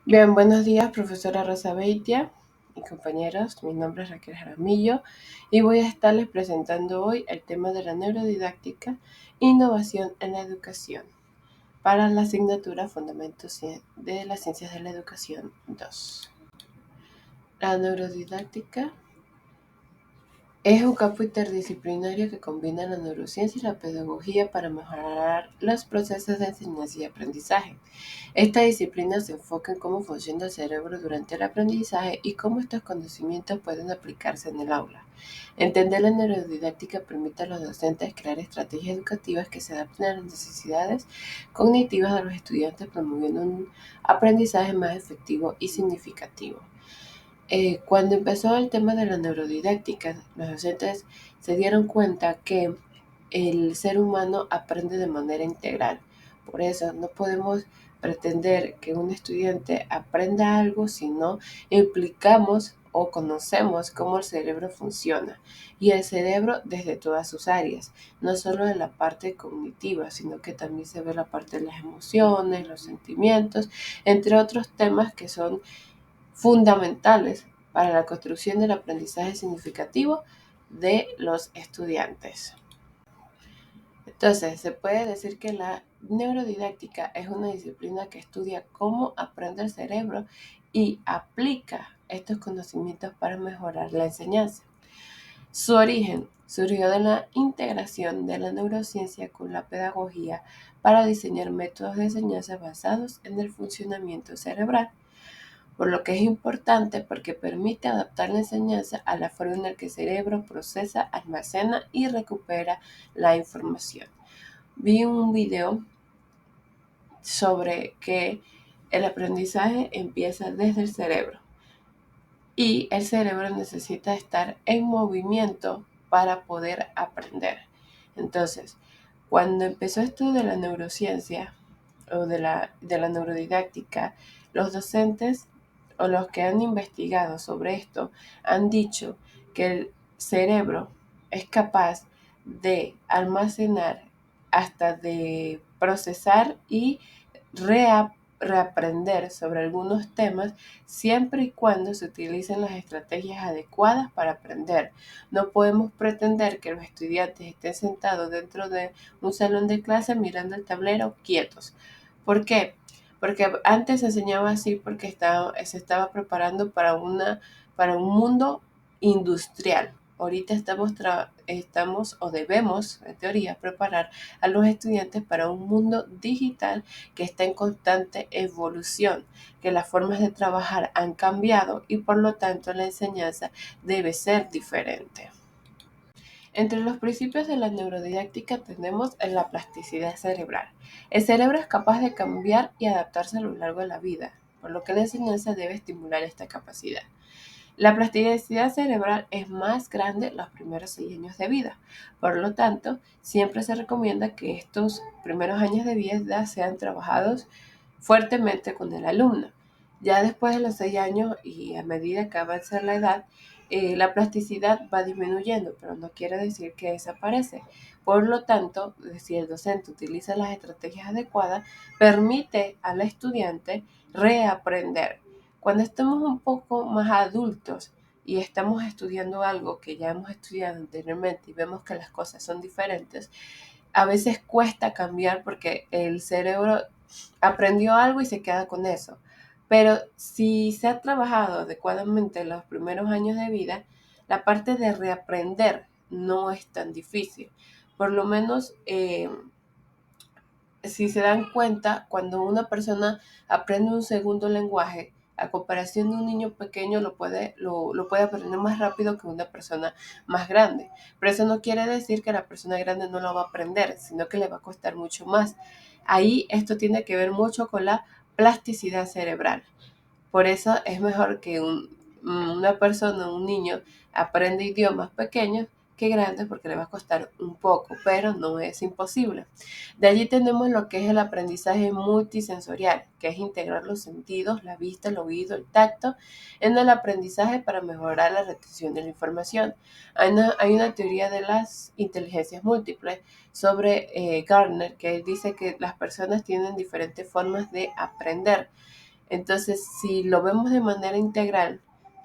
Bien, buenos días, profesora Rosa Beitia y compañeros. Mi nombre es Raquel Jaramillo y voy a estarles presentando hoy el tema de la neurodidáctica, innovación en la educación, para la asignatura Fundamentos de las Ciencias de la Educación 2. La neurodidáctica es un campo interdisciplinario que combina la neurociencia y la pedagogía para mejorar los procesos de enseñanza y aprendizaje. Esta disciplina se enfoca en cómo funciona el cerebro durante el aprendizaje y cómo estos conocimientos pueden aplicarse en el aula. Entender la neurodidáctica permite a los docentes crear estrategias educativas que se adapten a las necesidades cognitivas de los estudiantes, promoviendo un aprendizaje más efectivo y significativo. Cuando empezó el tema de la neurodidáctica, los docentes se dieron cuenta que el ser humano aprende de manera integral. Por eso no podemos pretender que un estudiante aprenda algo si no implicamos o conocemos cómo el cerebro funciona. Y el cerebro desde todas sus áreas, no solo de la parte cognitiva, sino que también se ve la parte de las emociones, los sentimientos, entre otros temas que son fundamentales para la construcción del aprendizaje significativo de los estudiantes. Entonces, se puede decir que la neurodidáctica es una disciplina que estudia cómo aprende el cerebro y aplica estos conocimientos para mejorar la enseñanza. Su origen surgió de la integración de la neurociencia con la pedagogía para diseñar métodos de enseñanza basados en el funcionamiento cerebral, por lo que es importante porque permite adaptar la enseñanza a la forma en la que el cerebro procesa, almacena y recupera la información. Vi un video sobre que el aprendizaje empieza desde el cerebro y el cerebro necesita estar en movimiento para poder aprender. Entonces, cuando empezó esto de la neurociencia o de la neurodidáctica, los docentes o los que han investigado sobre esto han dicho que el cerebro es capaz de almacenar, hasta de procesar y reaprender sobre algunos temas, siempre y cuando se utilicen las estrategias adecuadas para aprender. No podemos pretender que los estudiantes estén sentados dentro de un salón de clase mirando el tablero quietos. ¿Por qué? Porque antes se enseñaba así porque se estaba preparando para un mundo industrial. Ahorita estamos o debemos, en teoría, preparar a los estudiantes para un mundo digital que está en constante evolución, que las formas de trabajar han cambiado y por lo tanto la enseñanza debe ser diferente. Entre los principios de la neurodidáctica tenemos la plasticidad cerebral. El cerebro es capaz de cambiar y adaptarse a lo largo de la vida, por lo que la enseñanza debe estimular esta capacidad. La plasticidad cerebral es más grande los primeros 6 años de vida. Por lo tanto, siempre se recomienda que estos primeros años de vida sean trabajados fuertemente con el alumno. Ya después de los 6 años y a medida que avanza la edad, la plasticidad va disminuyendo, pero no quiere decir que desaparece. Por lo tanto, si el docente utiliza las estrategias adecuadas, permite al estudiante reaprender. Cuando estamos un poco más adultos y estamos estudiando algo que ya hemos estudiado anteriormente y vemos que las cosas son diferentes, a veces cuesta cambiar porque el cerebro aprendió algo y se queda con eso. Pero si se ha trabajado adecuadamente en los primeros años de vida, la parte de reaprender no es tan difícil. Por lo menos, si se dan cuenta, cuando una persona aprende un segundo lenguaje, a comparación de un niño pequeño, lo puede aprender más rápido que una persona más grande. Pero eso no quiere decir que la persona grande no lo va a aprender, sino que le va a costar mucho más. Ahí esto tiene que ver mucho con la plasticidad cerebral. Por eso es mejor que una persona, un niño, aprenda idiomas pequeños que grandes porque le va a costar un poco, pero no es imposible. De allí tenemos lo que es el aprendizaje multisensorial, que es integrar los sentidos, la vista, el oído, el tacto, en el aprendizaje para mejorar la retención de la información. Hay una teoría de las inteligencias múltiples sobre Gardner, que dice que las personas tienen diferentes formas de aprender. Entonces, si lo vemos de manera integral,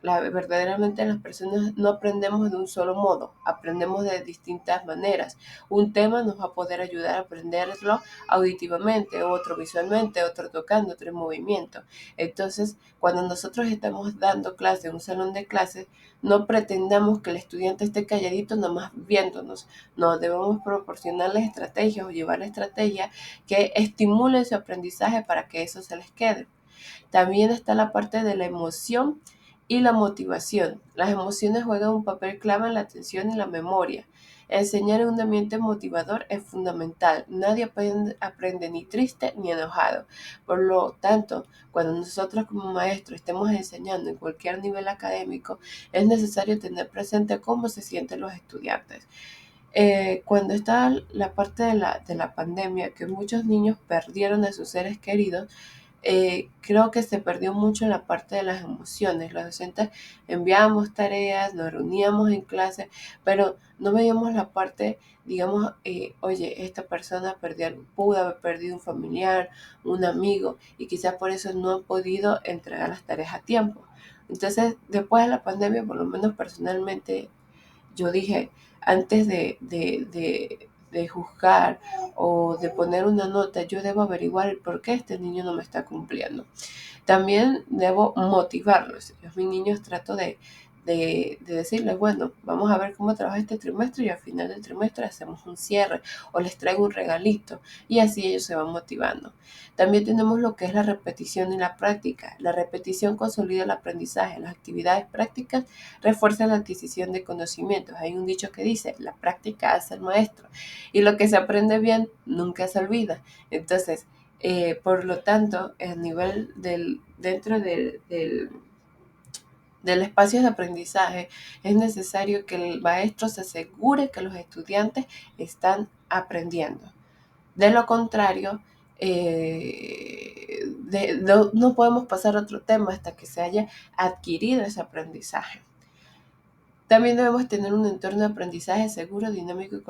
verdaderamente las personas no aprendemos de un solo modo, aprendemos de distintas maneras. Un tema nos va a poder ayudar a aprenderlo auditivamente, otro visualmente, otro tocando, otro en movimiento. Entonces, cuando nosotros estamos dando clase en un salón de clases, no pretendamos que el estudiante esté calladito nomás viéndonos. No, debemos proporcionarles estrategias o llevar estrategias que estimulen su aprendizaje para que eso se les quede. También está la parte de la emoción y la motivación. Las emociones juegan un papel clave en la atención y la memoria. Enseñar en un ambiente motivador es fundamental. Nadie aprende ni triste ni enojado. Por lo tanto, cuando nosotros como maestros estemos enseñando en cualquier nivel académico, es necesario tener presente cómo se sienten los estudiantes. Cuando está la parte de la pandemia, que muchos niños perdieron a sus seres queridos, creo que se perdió mucho en la parte de las emociones. Los docentes enviábamos tareas, nos reuníamos en clase, pero no veíamos la parte, digamos, oye, esta persona pudo haber perdido un familiar, un amigo, y quizás por eso no han podido entregar las tareas a tiempo. Entonces, después de la pandemia, por lo menos personalmente, yo dije, antes de juzgar o de poner una nota, yo debo averiguar el por qué este niño no me está cumpliendo. También debo motivarlos. Yo a mis niños trato de decirles, bueno, vamos a ver cómo trabaja este trimestre y al final del trimestre hacemos un cierre o les traigo un regalito y así ellos se van motivando. También tenemos lo que es la repetición y la práctica. La repetición consolida el aprendizaje. Las actividades prácticas refuerzan la adquisición de conocimientos. Hay un dicho que dice, la práctica hace el maestro y lo que se aprende bien nunca se olvida. Entonces, por lo tanto, a nivel dentro del espacio de aprendizaje, es necesario que el maestro se asegure que los estudiantes están aprendiendo. De lo contrario, no podemos pasar a otro tema hasta que se haya adquirido ese aprendizaje. También debemos tener un entorno de aprendizaje seguro, dinámico y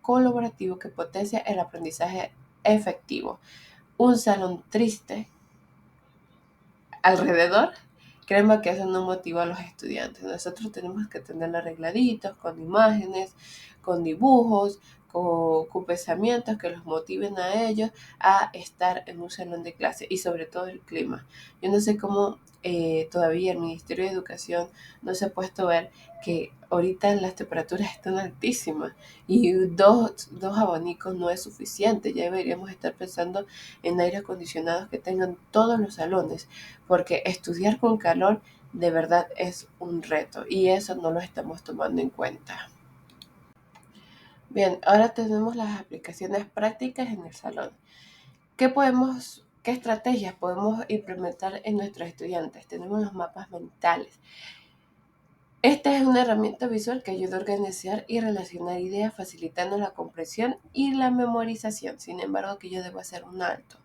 colaborativo que potencia el aprendizaje efectivo. Un salón triste alrededor, créeme que eso no motiva a los estudiantes. Nosotros tenemos que tenerlo arregladitos, con imágenes, con dibujos, con pensamientos que los motiven a ellos a estar en un salón de clase y sobre todo el clima. Yo no sé cómo todavía el Ministerio de Educación no se ha puesto a ver que ahorita las temperaturas están altísimas y dos abanicos no es suficiente. Ya deberíamos estar pensando en aire acondicionados que tengan todos los salones, porque estudiar con calor de verdad es un reto y eso no lo estamos tomando en cuenta. Bien, ahora tenemos las aplicaciones prácticas en el salón. ¿Qué estrategias podemos implementar en nuestros estudiantes? Tenemos los mapas mentales. Esta es una herramienta visual que ayuda a organizar y relacionar ideas, facilitando la comprensión y la memorización. Sin embargo, aquí yo debo hacer un alto.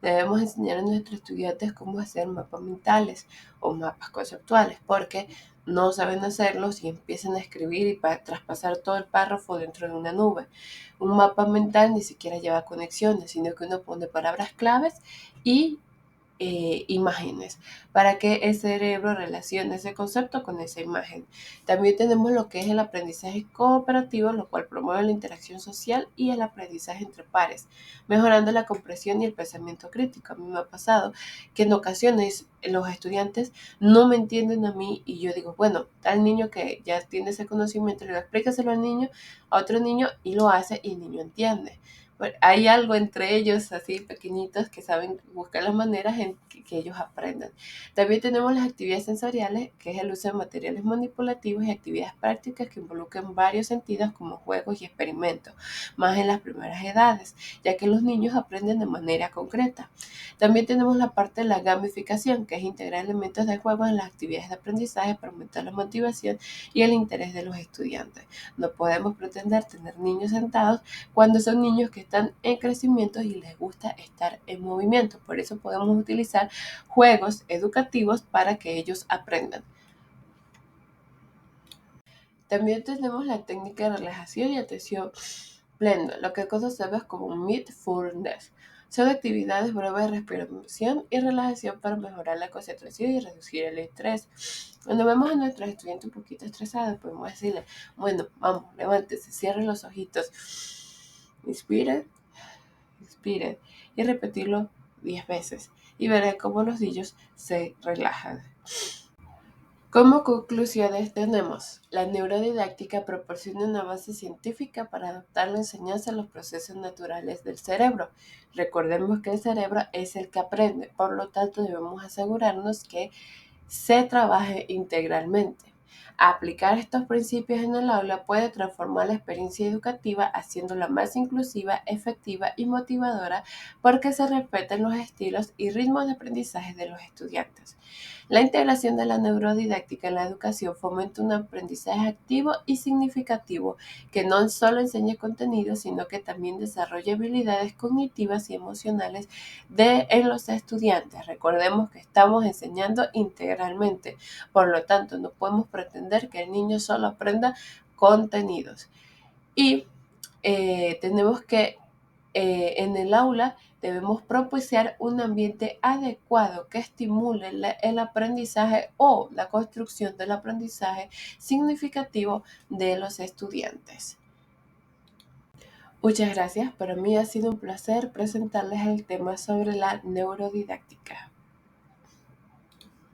Debemos enseñar a nuestros estudiantes cómo hacer mapas mentales o mapas conceptuales, porque no saben hacerlos y empiezan a escribir y traspasar todo el párrafo dentro de una nube. Un mapa mental ni siquiera lleva conexiones, sino que uno pone palabras claves y imágenes para que el cerebro relacione ese concepto con esa imagen. También tenemos lo que es el aprendizaje cooperativo, lo cual promueve la interacción social y el aprendizaje entre pares, mejorando la comprensión y el pensamiento crítico. A mí me ha pasado que en ocasiones los estudiantes no me entienden a mí y yo digo, bueno, tal niño que ya tiene ese conocimiento, le digo, explícaselo al niño, a otro niño y lo hace y el niño entiende. Bueno, hay algo entre ellos así pequeñitos que saben buscar las maneras en que ellos aprendan. También tenemos las actividades sensoriales, que es el uso de materiales manipulativos y actividades prácticas que involucran varios sentidos como juegos y experimentos, más en las primeras edades, ya que los niños aprenden de manera concreta. También tenemos la parte de la gamificación, que es integrar elementos de juego en las actividades de aprendizaje para aumentar la motivación y el interés de los estudiantes. No podemos pretender tener niños sentados cuando son niños que están en crecimiento y les gusta estar en movimiento. Por eso podemos utilizar juegos educativos para que ellos aprendan. También tenemos la técnica de relajación y atención plena, lo que nosotros sabemos como mindfulness. Son actividades breves de respiración y relajación para mejorar la concentración y reducir el estrés. Cuando vemos a nuestros estudiantes un poquito estresados, podemos decirle, bueno, vamos, levántese, cierren los ojitos, inspiren, expiren y repetirlo 10 veces y verán cómo los niños se relajan. Como conclusiones tenemos, la neurodidáctica proporciona una base científica para adaptar la enseñanza a los procesos naturales del cerebro. Recordemos que el cerebro es el que aprende, por lo tanto debemos asegurarnos que se trabaje integralmente. Aplicar estos principios en el aula puede transformar la experiencia educativa haciéndola más inclusiva, efectiva y motivadora porque se respeten los estilos y ritmos de aprendizaje de los estudiantes. La integración de la neurodidáctica en la educación fomenta un aprendizaje activo y significativo que no solo enseña contenido, sino que también desarrolla habilidades cognitivas y emocionales en los estudiantes. Recordemos que estamos enseñando integralmente, por lo tanto no podemos pretender que el niño solo aprenda contenidos. Y tenemos que en el aula debemos propiciar un ambiente adecuado que estimule el aprendizaje o la construcción del aprendizaje significativo de los estudiantes. Muchas gracias, para mí ha sido un placer presentarles el tema sobre la neurodidáctica.